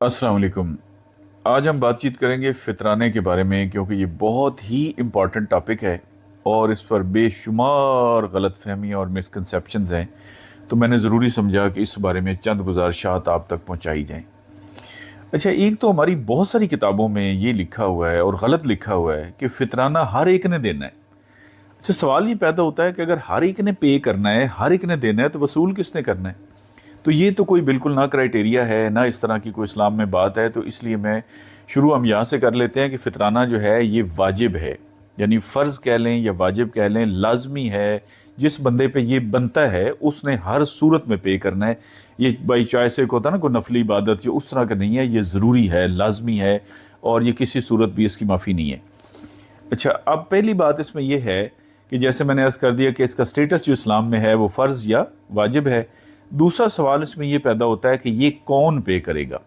अस्सलाम वालेकुम। आज हम बातचीत करेंगे फितराने के बारे में, क्योंकि ये बहुत ही इम्पॉर्टेंट टॉपिक है और इस पर बेशुमार गलतफहमी और मिसकंसेप्शंस हैं। तो मैंने ज़रूरी समझा कि इस बारे में चंद गुजारिशात आप तक पहुंचाई जाएं। अच्छा, एक तो हमारी बहुत सारी किताबों में ये लिखा हुआ है और गलत लिखा हुआ है कि फितराना हर एक ने देना है। अच्छा, सवाल ये पैदा होता है कि अगर हर एक ने पे करना है, हर एक ने देना है, तो वसूल किसने करना है? तो ये तो कोई बिल्कुल ना क्राइटेरिया है, ना इस तरह की कोई इस्लाम में बात है। तो इसलिए मैं शुरू हम यहाँ से कर लेते हैं कि फितराना जो है ये वाजिब है, यानी फ़र्ज़ कह लें या वाजिब कह लें, लाजमी है। जिस बंदे पे ये बनता है उसने हर सूरत में पे करना है। ये बाई चॉइस एक होता है ना, कोई नफली इबादत, ये उस तरह का नहीं है, ये ज़रूरी है, लाजमी है, और ये किसी सूरत भी इसकी माफ़ी नहीं है। अच्छा, अब पहली बात इसमें यह है कि जैसे मैंने अर्ज़ कर दिया कि इसका स्टेटस जो इस्लाम में है वो फ़र्ज़ या वाजिब है। दूसरा सवाल इसमें यह पैदा होता है कि ये कौन पे करेगा।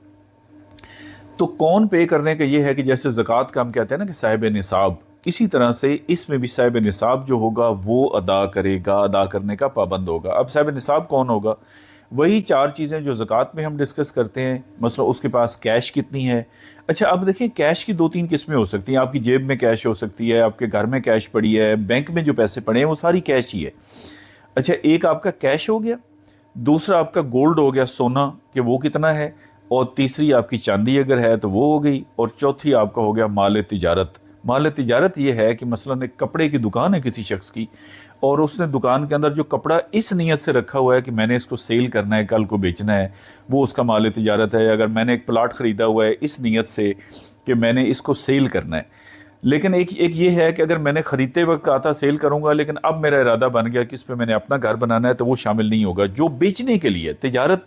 तो कौन पे करने का ये है कि जैसे ज़कात का हम कहते हैं ना कि साहिब निसाब, इसी तरह से इसमें भी साहिब निसाब जो होगा वो अदा करेगा, अदा करने का पाबंद होगा। अब साहिब निसाब कौन होगा? वही चार चीज़ें जो ज़कात में हम डिस्कस करते हैं। मसला उसके पास कैश कितनी है। अच्छा, अब देखें, कैश की दो तीन किस्में हो सकती हैं। आपकी जेब में कैश हो सकती है, आपके घर में कैश पड़ी है, बैंक में जो पैसे पड़े हैं वो सारी कैश ही है। अच्छा, एक आपका कैश हो गया, दूसरा आपका गोल्ड हो गया, सोना, कि वो कितना है, और तीसरी आपकी चांदी अगर है तो वो हो गई, और चौथी आपका हो गया माल तिजारत। माल तिजारत ये है कि मसलन एक कपड़े की दुकान है किसी शख्स की, और उसने दुकान के अंदर जो कपड़ा इस नीयत से रखा हुआ है कि मैंने इसको सेल करना है, कल को बेचना है, वो उसका माल तिजारत है। अगर मैंने एक प्लाट ख़रीदा हुआ है इस नीयत से कि मैंने इसको सेल करना है, लेकिन एक एक ये है कि अगर मैंने ख़रीदते वक्त कहा था सेल करूंगा, लेकिन अब मेरा इरादा बन गया कि इस पे मैंने अपना घर बनाना है, तो वो शामिल नहीं होगा। जो बेचने के लिए तिजारत,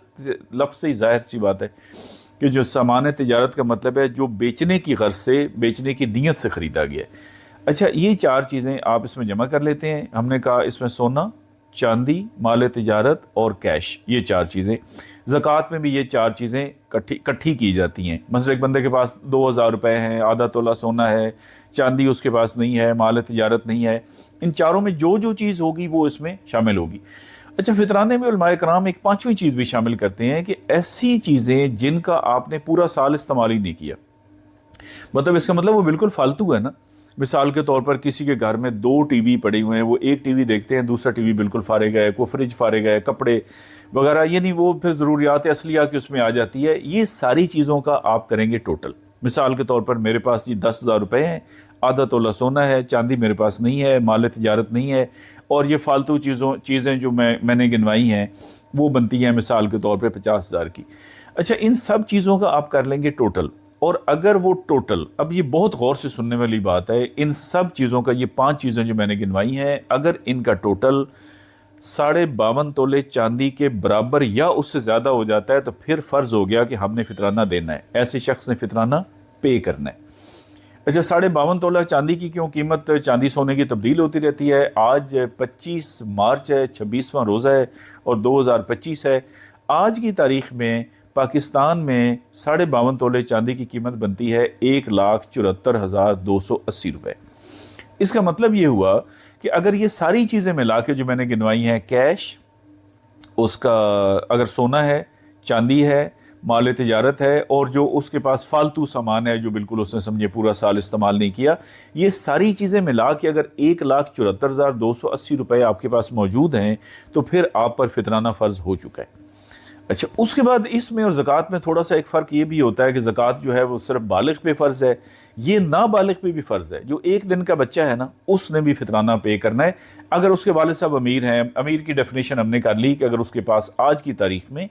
लफ्ज़ से ही ज़ाहिर सी बात है कि जो सामान तिजारत का मतलब है जो बेचने की गर्ज से, बेचने की नीयत से ख़रीदा गया है। अच्छा, ये चार चीज़ें आप इसमें जमा कर लेते हैं। हमने कहा इसमें सोना, चांदी, माल तिजारत और कैश, ये चार चीज़ें। ज़कात में भी ये चार चीज़ें इकट्ठी की जाती हैं। मतलब एक बंदे के पास 2000 रुपये हैं, आधा तोला सोना है, चांदी उसके पास नहीं है, माल तिजारत नहीं है, इन चारों में जो जो चीज़ होगी वो इसमें शामिल होगी। अच्छा, फितराने में उलमाए कराम एक पांचवी चीज़ भी शामिल करते हैं कि ऐसी चीज़ें जिनका आपने पूरा साल इस्तेमाल ही नहीं किया। मतलब इसका मतलब वो बिल्कुल फालतू है ना। मिसाल के तौर पर किसी के घर में दो टीवी पड़े हुए हैं, वो एक टीवी देखते हैं, दूसरा टीवी बिल्कुल फारेगा है, कोई फ्रिज फारेगा है, कपड़े वगैरह, ये नहीं, वो फिर ज़रूरियात असलिया की उसमें आ जाती है। ये सारी चीज़ों का आप करेंगे टोटल। मिसाल के तौर पर मेरे पास जी 10,000 रुपये हैं, आधा तोला सोना है, चांदी मेरे पास नहीं है, माल तिजारत नहीं है, और ये फालतू चीज़ें जो मैंने गिनवाई हैं वो बनती हैं मिसाल के तौर पर 50,000 की। अच्छा, इन सब चीज़ों का आप कर लेंगे टोटल। और अगर वो टोटल, अब ये बहुत गौर से सुनने वाली बात है, इन सब चीज़ों का, ये पांच चीज़ें जो मैंने गिनवाई हैं, अगर इनका टोटल 52.5 तोले चांदी के बराबर या उससे ज़्यादा हो जाता है, तो फिर फ़र्ज़ हो गया कि हमने फितराना देना है, ऐसे शख्स ने फितराना पे करना है। अच्छा, 52.5 तोला चांदी की क्यों कीमत, चांदी सोने की तब्दील होती रहती है। आज 25 मार्च है, 26वां रोज़ा है और 2025 है। आज की तारीख में पाकिस्तान में 52.5 तोले चांदी की कीमत बनती है 1,74,280 रुपये। इसका मतलब ये हुआ कि अगर ये सारी चीज़ें मिला के जो मैंने गिनवाई हैं, कैश, उसका अगर सोना है, चांदी है, माल तिजारत है, और जो उसके पास फालतू सामान है जो बिल्कुल उसने समझे पूरा साल इस्तेमाल नहीं किया, ये सारी चीज़ें मिला के अगर 1,74,280 रुपये आपके पास मौजूद हैं, तो फिर आप पर फितराना फ़र्ज़ हो चुका है। अच्छा, उसके बाद इसमें और ज़कात में थोड़ा सा एक फ़र्क ये भी होता है कि ज़कात जो है वो सिर्फ बालिग पे फ़र्ज़ है, ये नाबालिग पे भी फ़र्ज़ है। जो एक दिन का बच्चा है ना, उसने भी फितराना पे करना है। अगर उसके वालिद साहब अमीर हैं, अमीर की डेफिनेशन हमने कर ली कि अगर उसके पास आज की तारीख में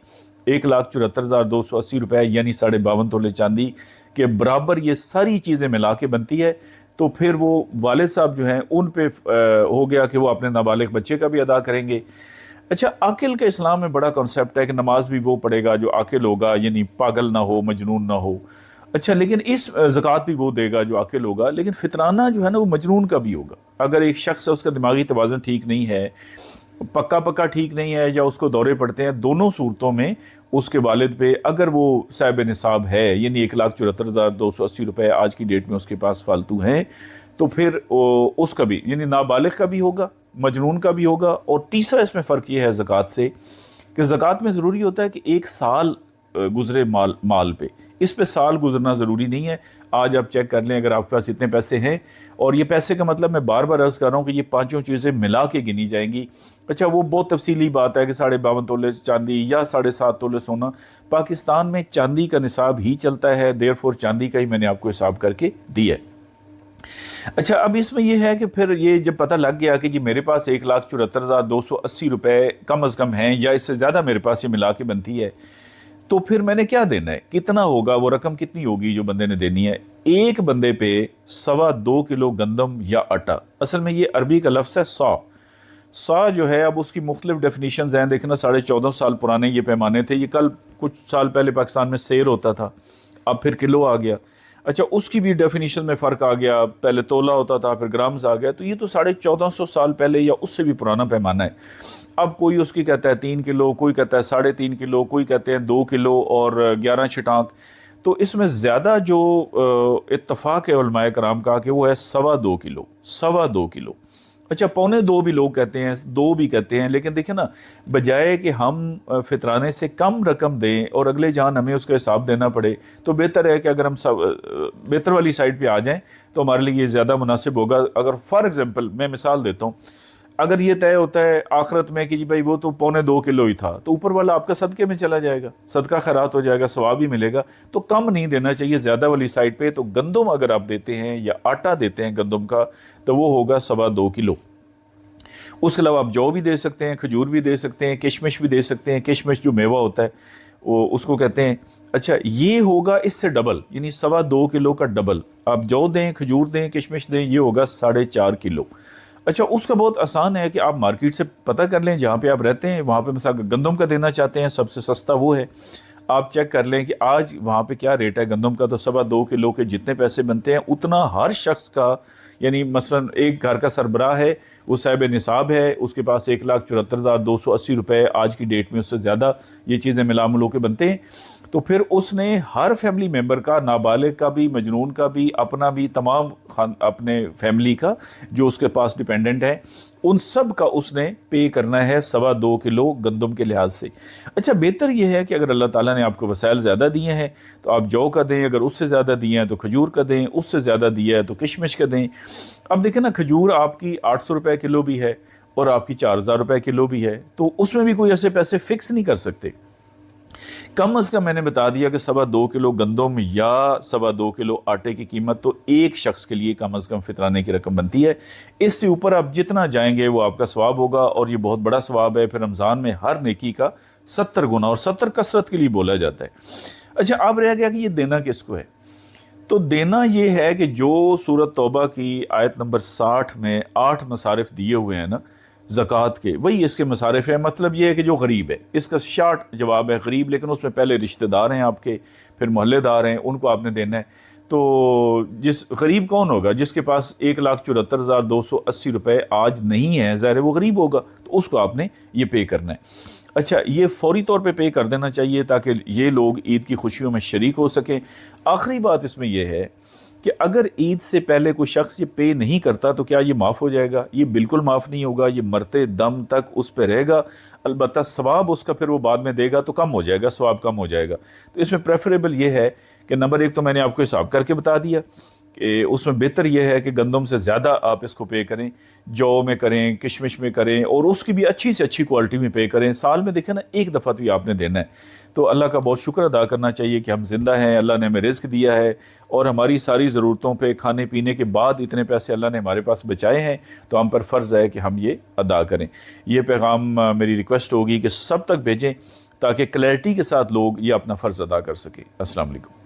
1,74,280 रुपये यानी 52.5 तोले चांदी के बराबर ये सारी चीज़ें मिला के बनती है, तो फिर वो वालिद साहब जो हैं उन पे हो गया कि वो अपने नाबालिग बच्चे का भी अदा करेंगे। अच्छा, आकिल के इस्लाम में बड़ा कॉन्सेप्ट है कि नमाज भी वो पढ़ेगा जो आकिल होगा, यानी पागल ना हो, मजनून ना हो। अच्छा, लेकिन इस ज़कात भी वो देगा जो आकिल होगा, लेकिन फितराना जो है ना वो मजनून का भी होगा। अगर एक शख्स है, उसका दिमागी तवाज़ुन ठीक नहीं है, पक्का पक्का ठीक नहीं है, या उसको दौरे पड़ते हैं, दोनों सूरतों में उसके वालिद पे अगर वो साहिब निसाब है, यानी 1,74,280 रुपये आज की डेट में उसके पास फालतू हैं, तो फिर उसका भी, यानी नाबालिग का भी होगा, मजनून का भी होगा। और तीसरा इसमें फ़र्क ये है ज़कात से कि ज़कात में ज़रूरी होता है कि एक साल गुज़रे माल पे, اس پہ سال گزرنا ضروری نہیں ہے. آج آپ چیک کر لیں اگر آپ کے پاس اتنے پیسے ہیں, اور یہ پیسے کا مطلب میں بار بار عرض کر رہا ہوں کہ یہ پانچوں چیزیں ملا کے گنی جائیں گی. اچھا وہ بہت تفصیلی بات ہے کہ 52.5 تولے چاندی یا 7.5 تولے سونا. پاکستان میں چاندی کا نصاب ہی چلتا ہے, دیر فور چاندی کا ہی میں نے آپ کو حساب کر کے دیا ہے. اچھا اب اس میں یہ ہے کہ پھر یہ جب پتہ لگ گیا کہ جی میرے پاس 1,74,280 روپے کم از کم ہیں, یا اس سے زیادہ میرے پاس یہ ملا کے بنتی ہے, تو پھر میں نے کیا دینا ہے, کتنا ہوگا, وہ رقم کتنی ہوگی جو بندے نے دینی ہے. ایک بندے پہ 2.25 کلو گندم یا آٹا, اصل میں یہ عربی کا لفظ ہے سا جو ہے, اب اس کی مختلف ڈیفینیشنز ہیں. دیکھنا 14.5 سال پرانے یہ پیمانے تھے, یہ کل کچھ سال پہلے پاکستان میں سیر ہوتا تھا, اب پھر کلو آ گیا. اچھا اس کی بھی ڈیفینیشن میں فرق آ گیا, پہلے تولہ ہوتا تھا پھر گرامز آ گیا. تو یہ تو 1450 سال پہلے یا اس سے بھی پرانا پیمانہ ہے. اب کوئی اس کی کہتا ہے 3 کلو, کوئی کہتا ہے 3.5 کلو, کوئی کہتے ہیں 2 کلو اور 11 چھٹانک. تو اس میں زیادہ جو اتفاق ہے علماء کرام کا کہ وہ ہے 2.25 کلو, 2.25 کلو. اچھا 1.25 بھی لوگ کہتے ہیں, 2 بھی کہتے ہیں, لیکن دیکھیں نا, بجائے کہ ہم فطرانے سے کم رقم دیں اور اگلے جان ہمیں اس کا حساب دینا پڑے, تو بہتر ہے کہ اگر ہم بہتر والی سائڈ پہ آ جائیں تو ہمارے لیے یہ زیادہ مناسب ہوگا. اگر فار ایگزامپل میں مثال دیتا ہوں, اگر یہ طے ہوتا ہے آخرت میں کہ جی بھائی وہ تو 2.25 کلو ہی تھا, تو اوپر والا آپ کا صدقے میں چلا جائے گا, صدقہ خیرات ہو جائے گا, ثواب بھی ملے گا. تو کم نہیں دینا چاہیے, زیادہ والی سائڈ پہ. تو گندم اگر آپ دیتے ہیں یا آٹا دیتے ہیں گندم کا, تو وہ ہوگا 2.25 کلو. اس کے علاوہ آپ جو بھی دے سکتے ہیں, کھجور بھی دے سکتے ہیں, کشمش بھی دے سکتے ہیں. کشمش جو میوہ ہوتا ہے وہ اس کو کہتے ہیں. اچھا یہ ہوگا اس سے ڈبل, یعنی 2.25 کلو کا ڈبل. آپ جو دیں, کھجور دیں, کشمش دیں, یہ ہوگا 4.5 کلو. اچھا اس کا بہت آسان ہے کہ آپ مارکیٹ سے پتہ کر لیں جہاں پہ آپ رہتے ہیں, وہاں پہ مثلا گندم کا دینا چاہتے ہیں, سب سے سستا وہ ہے. آپ چیک کر لیں کہ آج وہاں پہ کیا ریٹ ہے گندم کا, تو 2.25 کلو کے جتنے پیسے بنتے ہیں اتنا ہر شخص کا, یعنی مثلا ایک گھر کا سربراہ ہے, وہ صاحب نصاب ہے, اس کے پاس 1,74,280 روپے آج کی ڈیٹ میں, اس سے زیادہ یہ چیزیں ملا ملو کے بنتے ہیں. تو پھر اس نے ہر فیملی ممبر کا, نابالغ کا بھی, مجنون کا بھی, اپنا بھی, تمام اپنے فیملی کا جو اس کے پاس ڈیپینڈنٹ ہے, ان سب کا اس نے پے کرنا ہے 2.25 کلو گندم کے لحاظ سے. اچھا بہتر یہ ہے کہ اگر اللہ تعالیٰ نے آپ کو وسائل زیادہ دیے ہیں تو آپ جو کا دیں, اگر اس سے زیادہ دیے ہیں تو کھجور کا دیں, اس سے زیادہ دیا ہے تو کشمش کا دیں. اب دیکھیں نا, کھجور آپ کی 800 روپے کلو بھی ہے اور آپ کی 4,000 روپے کلو بھی ہے, تو اس میں بھی کوئی ایسے پیسے فکس نہیں کر سکتے. کم از کم میں نے بتا دیا کہ 2.25 کلو گندم یا 2.25 کلو آٹے کی قیمت تو ایک شخص کے لیے کم از کم فطرانے کی رقم بنتی ہے. اس سے اوپر آپ جتنا جائیں گے وہ آپ کا ثواب ہوگا, اور یہ بہت بڑا ثواب ہے. پھر رمضان میں ہر نیکی کا 70 گنا, اور 70 کثرت کے لیے بولا جاتا ہے. اچھا اب رہ گیا کہ یہ دینا کس کو ہے. تو دینا یہ ہے کہ جو سورۃ توبہ کی آیت نمبر 60 میں 8 مصارف دیے ہوئے ہیں نا زکوٰۃ کے, وہی اس کے مصارف ہیں. مطلب یہ ہے کہ جو غریب ہے, اس کا شارٹ جواب ہے غریب, لیکن اس میں پہلے رشتہ دار ہیں آپ کے, پھر محلے دار ہیں, ان کو آپ نے دینا ہے. تو جس غریب کون ہوگا جس کے پاس 1,74,280 روپے آج نہیں ہے, ظاہر ہے وہ غریب ہوگا, تو اس کو آپ نے یہ پے کرنا ہے. اچھا یہ فوری طور پہ پے کر دینا چاہیے تاکہ یہ لوگ عید کی خوشیوں میں شریک ہو سکیں. آخری بات اس میں یہ ہے کہ اگر عید سے پہلے کوئی شخص یہ پے نہیں کرتا تو کیا یہ معاف ہو جائے گا؟ یہ بالکل معاف نہیں ہوگا, یہ مرتے دم تک اس پہ رہے گا. البتہ ثواب اس کا پھر وہ بعد میں دے گا تو کم ہو جائے گا, ثواب کم ہو جائے گا. تو اس میں پریفریبل یہ ہے کہ نمبر 1 تو میں نے آپ کو حساب کر کے بتا دیا کہ اس میں بہتر یہ ہے کہ گندم سے زیادہ آپ اس کو پے کریں, جو میں کریں, کشمش میں کریں, اور اس کی بھی اچھی سے اچھی کوالٹی میں پے کریں. سال میں دیکھیں نا ایک دفعہ تو یہ آپ نے دینا ہے. تو اللہ کا بہت شکر ادا کرنا چاہیے کہ ہم زندہ ہیں, اللہ نے ہمیں رزق دیا ہے, اور ہماری ساری ضرورتوں پہ کھانے پینے کے بعد اتنے پیسے اللہ نے ہمارے پاس بچائے ہیں, تو ہم پر فرض ہے کہ ہم یہ ادا کریں. یہ پیغام میری ریکویسٹ ہوگی کہ سب تک بھیجیں تاکہ کلیئرٹی کے ساتھ لوگ یہ اپنا فرض ادا کر سکیں. السلام علیکم.